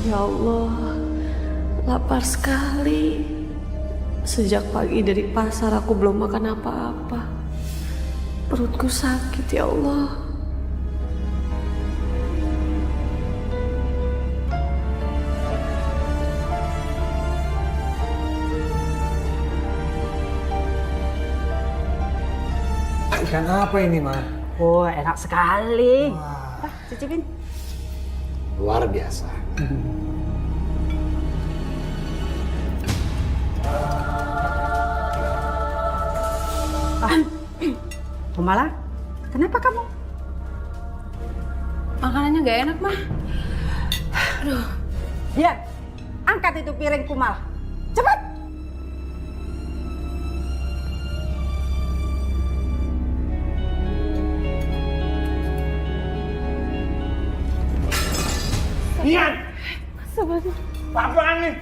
Ya Allah, lapar sekali. Sejak pagi dari pasar aku belum makan apa-apa. Perutku sakit ya Allah. Ikan apa ini, Ma? Oh, enak sekali. Wah, Cicipin. luar biasa. Kumala, kenapa kamu? Makanannya gak enak, Mah. Dia, angkat itu piring Kumala. Cepat! Ian! Sebenarnya, Apaan nih?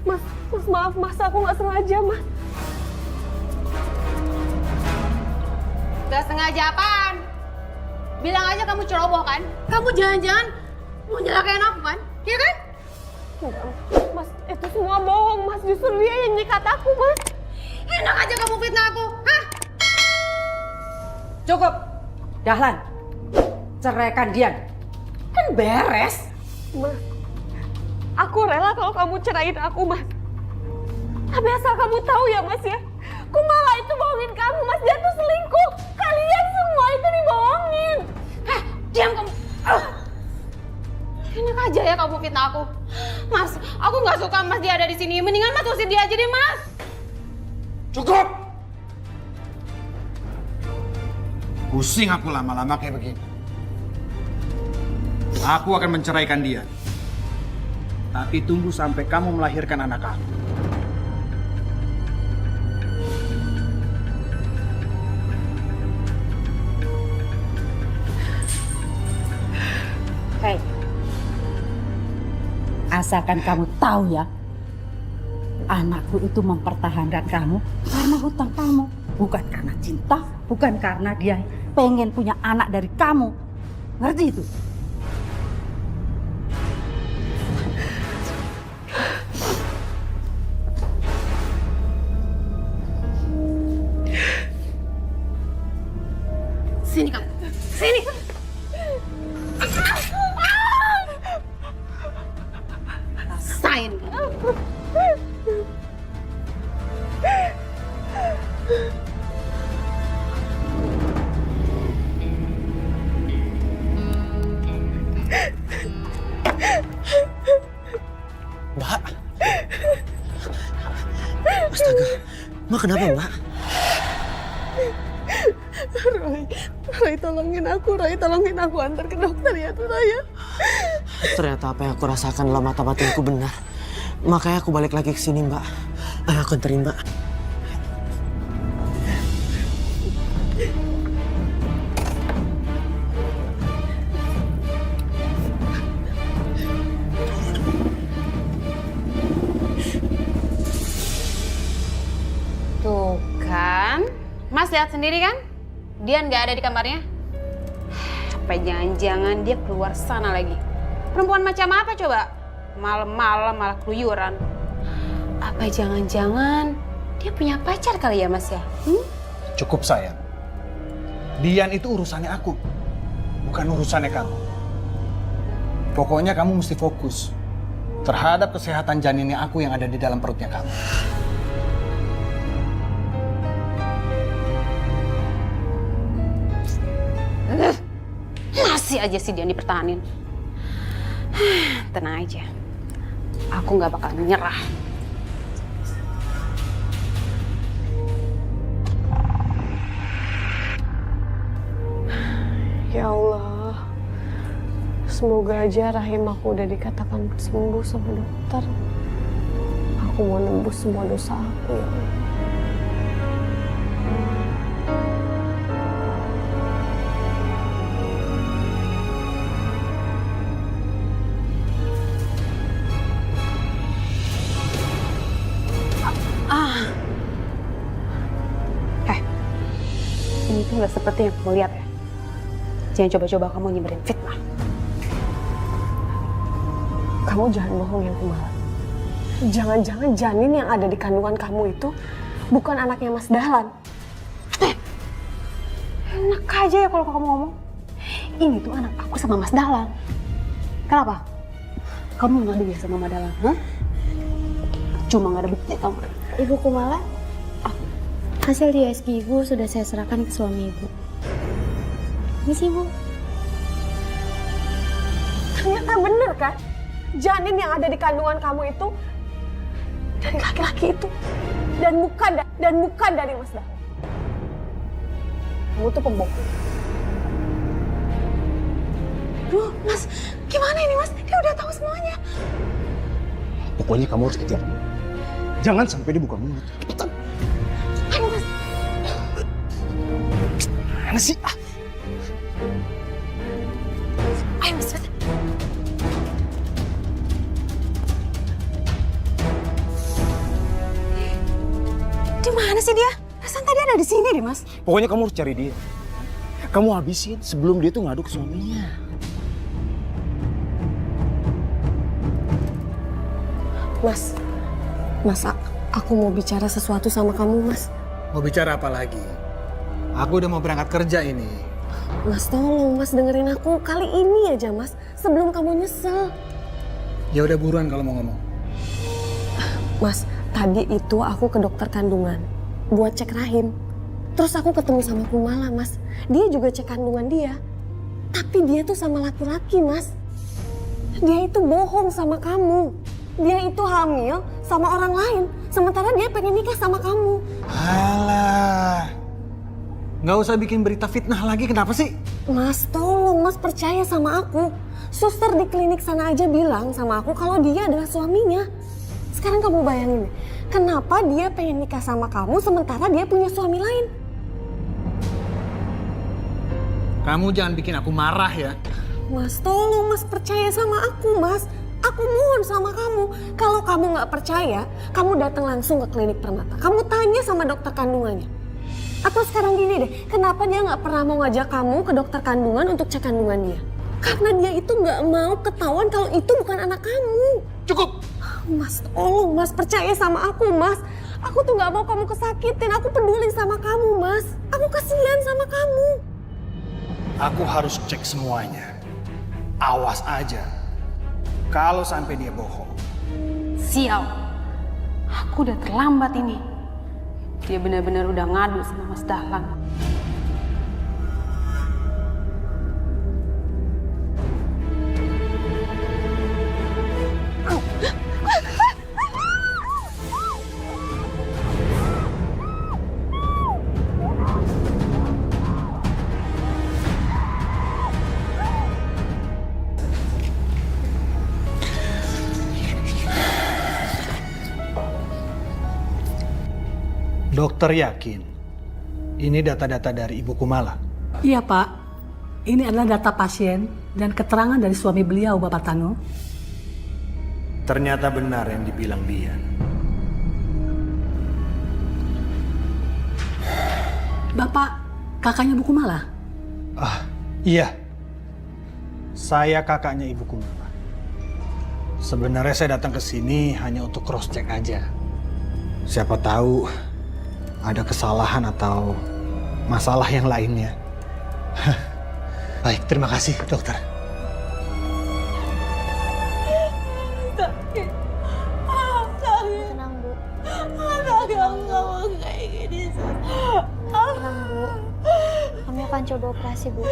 Mas, maaf Mas, aku nggak sengaja Mas. Gak sengaja apaan? Bilang aja kamu ceroboh kan? Kamu jangan-jangan mau nyelakain aku kan? Iya kan? Enggak, Mas, itu semua bohong Mas. Justru dia yang nyikat aku Mas. Enak aja kamu fitnah aku, hah? Cukup. Dahlan, ceraikan Dian. Kan beres. Mas, aku rela kalau kamu ceraiin aku Mas. Tapi asal kamu tahu ya Mas ya, Kumala itu bohongin kamu Mas. Dia tuh selingkuh. Kalian semua itu dibohongin. Hah? Diam kamu. Enak aja ya kamu fitnah aku. Mas, aku nggak suka Mas dia ada di sini. Mendingan Mas usir dia aja deh, Mas. Cukup! Pusing aku lama-lama kayak begini. Aku akan menceraikan dia. Tapi tunggu sampai kamu melahirkan anak aku. Hei, asalkan kamu tahu ya, anakku itu mempertahankan kamu karena hutang kamu. Bukan karena cinta, bukan karena dia pengen punya anak dari kamu. Ngerti itu? Sini kamu. Sini. Rasain. Mbak. Astaga. Mbak kenapa, Mbak? Rai tolongin aku antar ke dokter ya tuh Raya. Ternyata apa yang aku rasakan dalam mata batinku benar. Makanya aku balik lagi ke sini, Mbak. Ayo aku anterin, Mbak. Tuh kan. Mas lihat sendiri kan? Dian nggak ada di kamarnya. Apa jangan-jangan dia keluar sana lagi? Perempuan macam apa coba? Malam-malam malah keluyuran. Apa jangan-jangan dia punya pacar kali ya Mas ya? Cukup sayang. Dian itu urusannya aku. Bukan urusannya kamu. Pokoknya kamu mesti fokus terhadap kesehatan janinnya aku yang ada di dalam perutnya kamu. Masih aja sih Dian dipertahanin. Tenang aja. Aku nggak bakal nyerah. Ya Allah, semoga aja rahim aku udah dikatakan sembuh sama dokter. Aku mau nembus semua dosa aku ya Allah. Ini tuh nggak seperti yang kamu lihat ya. Jangan coba-coba kamu nyebarin fitnah. Kamu jangan bohongin Kumala. Jangan-jangan janin yang ada di kandungan kamu itu bukan anaknya Mas Dahlan. Enak aja ya kalau kamu ngomong. Ini tuh anak aku sama Mas Dahlan. Kenapa? Kamu ngadu ya sama Mas Dahlan? Hah? Cuma nggak ada bukti, tau gak? Ibu Kumala, hasil di USG Ibu sudah saya serahkan ke suami Ibu. Ini sih Ibu. Ternyata bener kan? Janin yang ada di kandungan kamu itu dari laki-laki itu. Dan bukan dari Mas Dahlan. Kamu tuh pembohong. Duh, Mas, gimana ini Mas? Dia udah tahu semuanya. Pokoknya kamu harus kejar. Jangan sampai dia buka mulut. Cepetan. Ayo Mas. Mana sih? Ayo Mas, cepetan. Di mana sih dia? Rasanya tadi ada di sini deh, Mas. Pokoknya kamu harus cari dia. Kamu habisin sebelum dia tuh ngadu ke suaminya. Mas, aku mau bicara sesuatu sama kamu, Mas. Mau bicara apa lagi? Aku udah mau berangkat kerja ini. Mas, tolong Mas dengerin aku kali ini aja, Mas. Sebelum kamu nyesel. Ya udah buruan kalau mau ngomong. Mas, tadi itu aku ke dokter kandungan buat cek rahim. Terus aku ketemu sama Kumala, Mas. Dia juga cek kandungan dia. Tapi dia tuh sama laki-laki, Mas. Dia itu bohong sama kamu. Dia itu hamil sama orang lain. Sementara dia pengen nikah sama kamu. Alah. Nggak usah bikin berita fitnah lagi, kenapa sih? Mas, tolong Mas percaya sama aku. Suster di klinik sana aja bilang sama aku kalau dia adalah suaminya. Sekarang kamu bayangin, kenapa dia pengen nikah sama kamu sementara dia punya suami lain? Kamu jangan bikin aku marah ya. Mas, tolong Mas percaya sama aku, Mas. Aku mohon sama kamu. Kalau kamu nggak percaya, kamu datang langsung ke klinik Permata. Kamu tanya sama dokter kandungannya. Atau sekarang gini deh, kenapa dia nggak pernah mau ngajak kamu ke dokter kandungan untuk cek kandungan dia? Karena dia itu nggak mau ketahuan kalau itu bukan anak kamu. Cukup! Mas, tolong Mas percaya sama aku, Mas. Aku tuh nggak mau kamu kesakitin. Aku peduli sama kamu, Mas. Aku kasihan sama kamu. Aku harus cek semuanya. Awas aja. Kalau sampai dia bohong. Sial. Aku udah terlambat ini. Dia benar-benar udah ngadu sama Mas Dahlan. Dokter yakin ini data-data dari Ibu Kumala? Iya Pak, ini adalah data pasien dan keterangan dari suami beliau Bapak Tanu. Ternyata benar yang dibilang Bian. Bapak kakaknya Bu Kumala? Iya. Saya kakaknya Ibu Kumala. Sebenarnya saya datang ke sini hanya untuk cross check aja. Siapa tahu ada kesalahan atau masalah yang lainnya. Baik, terima kasih dokter. Tenang Bu. Tenang Bu. Kami akan coba operasi Bu.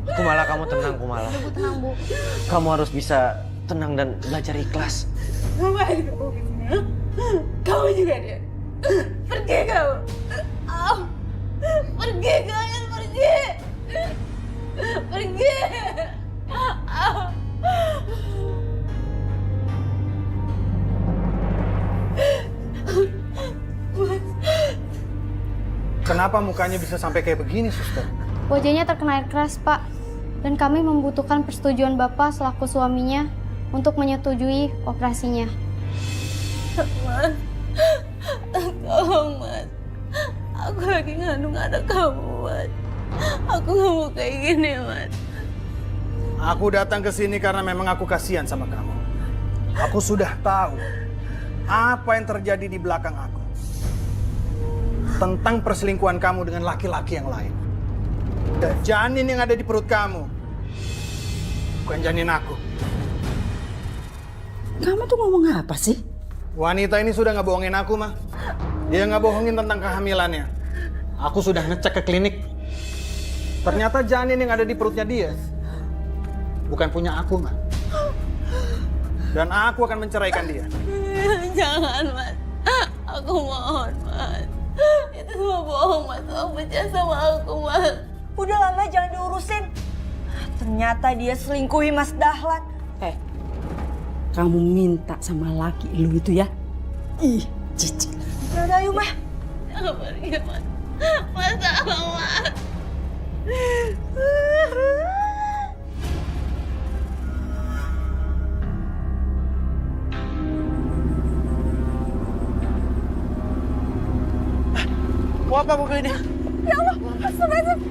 Kumala, kamu tenang, Kumala. Bu tenang Bu. Kamu harus bisa tenang dan belajar ikhlas. Kamu juga dia. Pergi kamu. Pergi kalian, pergi. Pergi. Kenapa mukanya bisa sampai kayak begini, suster? Wajahnya terkena air keras Pak. Dan kami membutuhkan persetujuan Bapak selaku suaminya untuk menyetujui operasinya. Mas, tolong Mas. Aku lagi ngandung anak kamu, Mas. Aku gak mau kayak gini, Mas. Aku datang ke sini karena memang aku kasihan sama kamu. Aku sudah tahu apa yang terjadi di belakang aku. Tentang perselingkuhan kamu dengan laki-laki yang lain. Dan janin yang ada di perut kamu. Bukan janin aku. Kamu tuh ngomong apa sih? Wanita ini sudah nggak bohongin aku, mah. Dia nggak bohongin tentang kehamilannya. Aku sudah ngecek ke klinik. Ternyata janin yang ada di perutnya dia bukan punya aku, mah. Dan aku akan menceraikan dia. Jangan, Mas. Aku mohon, Mas. Itu semua bohong, Mas. Kamu percaya sama aku, Mas. Udah lama jangan diurusin. Ternyata dia selingkuhi Mas Dahlan. Kamu minta sama laki lu itu ya? Ih, cici. Udah, ayo mah. Jangan pergi, Mas. Mas, tolong, Mas. Mau apa mobil ini? Ya Allah, astagfirullahaladzim.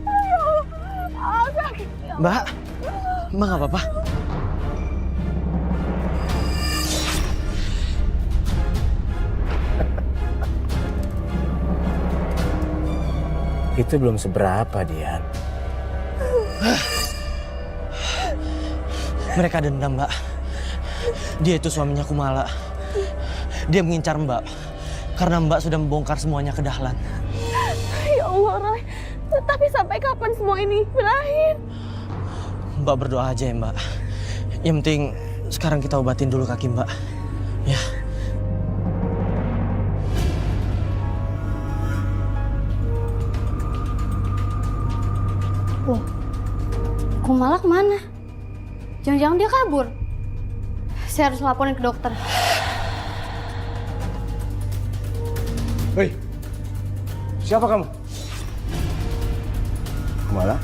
Ya Allah, sakit. Mbak, Mbak nggak apa-apa? Itu belum seberapa, Dian. Mereka dendam, Mbak. Dia itu suaminya Kumala. Dia mengincar Mbak karena Mbak sudah membongkar semuanya ke Dahlan. Ya Allah, Roy. Tapi sampai kapan semua ini berakhir? Mbak berdoa aja ya, Mbak. Yang penting sekarang kita obatin dulu kaki Mbak. Ya. Loh, Kumala kemana? Jangan-jangan dia kabur. Saya harus laporin ke dokter. Hei, siapa kamu? Kumala?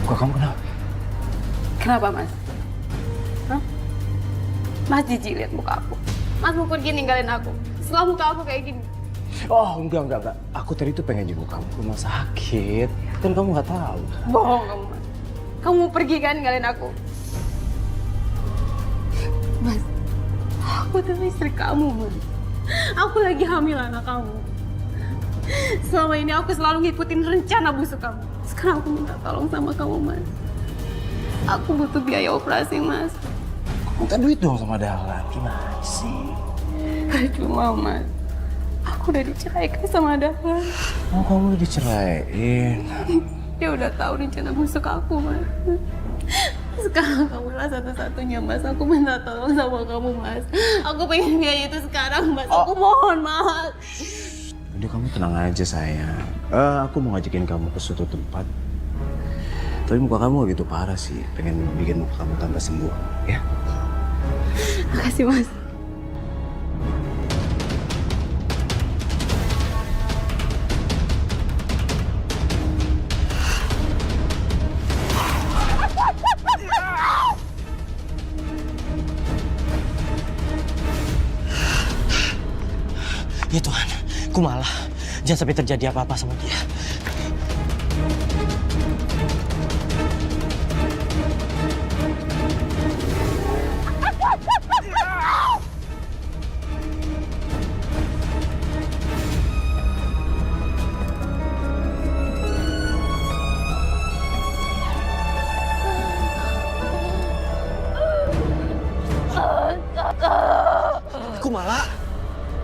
Kok kamu kenapa? Kenapa, Mas? Hah? Mas jijik lihat muka aku. Mas mau pergi ninggalin aku. Setelah muka aku kayak gini. Oh, enggak. Aku tadi tuh pengen jemput kamu ke rumah sakit. Kan kamu nggak tahu. Bohong kamu, Mas. Kamu mau pergi kan ninggalin aku? Mas, aku tuh istri kamu, Mas. Aku lagi hamil anak kamu. Selama ini aku selalu ngikutin rencana busuk kamu. Sekarang aku minta tolong sama kamu, Mas. Aku butuh biaya operasi, Mas. Minta duit dong sama Dahlan. Gimana sih? Cuma, Mas. Aku udah diceraikan sama Dahlan. Oh, kamu udah diceraiin. Dia udah tahu rencana busuk aku, Mas. Sekarang kamulah satu-satunya, Mas. Aku minta tolong sama kamu, Mas. Aku pengen biaya itu sekarang, Mas. Aku mohon, Mas. Udah, kamu tenang aja, sayang. Aku mau ngajakin kamu ke suatu tempat. Tapi muka kamu gitu parah sih. Pengen bikin muka kamu tambah sembuh, ya? Makasih, Mas. Ya Tuhan, Kumala, jangan sampai terjadi apa-apa sama dia.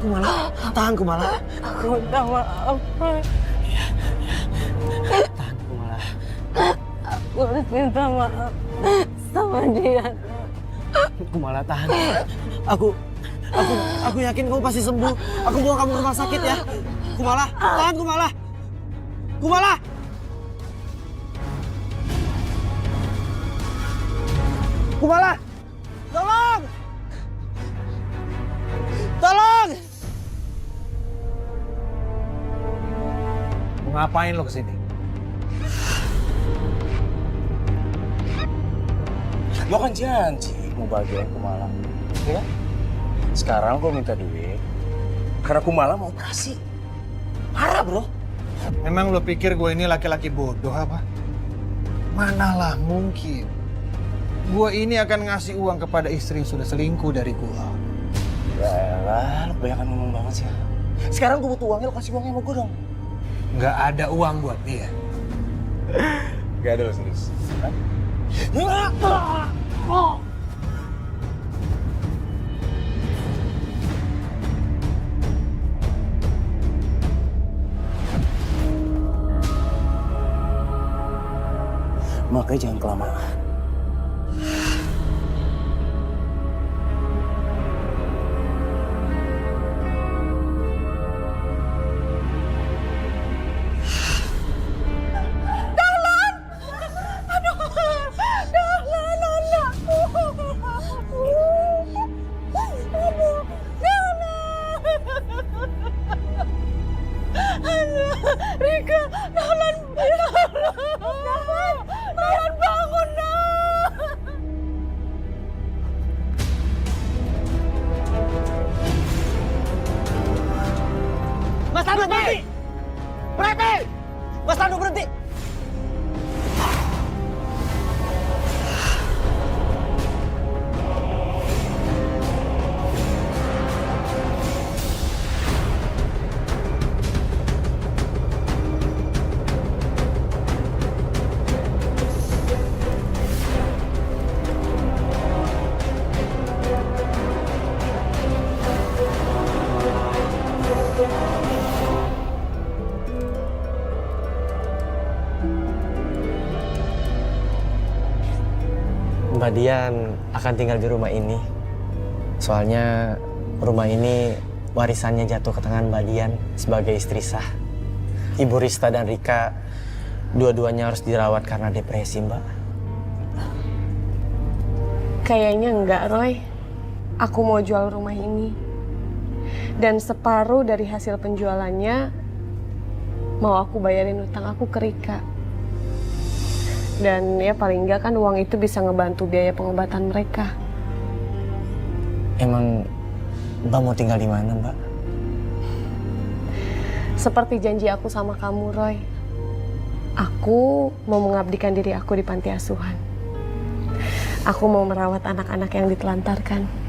Kumala, tahan Kumala. Aku minta maaf. Tahan Kumala. Aku harus minta maaf sama dia. Kumala, tahan. Aku yakin kamu pasti sembuh. Aku bawa kamu ke rumah sakit ya. Kumala, tahan Kumala. Kumala. Kumala. Tolong. Tolong. Mau ngapain lo kesini? Lo kan janji mau bagian Kumala, ya? Sekarang gue minta duit karena Kumala mau operasi. Parah bro. Memang lo pikir gue ini laki-laki bodoh apa? Manalah mungkin. Gue ini akan ngasih uang kepada istri yang sudah selingkuh dari gue. Yalah, lo kebanyakan ngomong banget sih. Sekarang gue butuh uangnya, lo kasih uangnya sama gue dong. Nggak ada uang buat dia. Gak ada lo serius. Makanya jangan kelamaan. Mas Tanu berhenti! Berhenti! Mas Tanu berhenti! Mbak Dian akan tinggal di rumah ini. Soalnya rumah ini warisannya jatuh ke tangan Mbak Dian sebagai istri sah. Ibu Rista dan Rika dua-duanya harus dirawat karena depresi, Mbak. Kayaknya enggak, Roy. Aku mau jual rumah ini. Dan separuh dari hasil penjualannya mau aku bayarin utang aku ke Rika. Dan ya paling enggak kan uang itu bisa ngebantu biaya pengobatan mereka. Emang Mbak mau tinggal di mana, Mbak? Seperti janji aku sama kamu, Roy. Aku mau mengabdikan diri aku di panti asuhan. Aku mau merawat anak-anak yang ditelantarkan.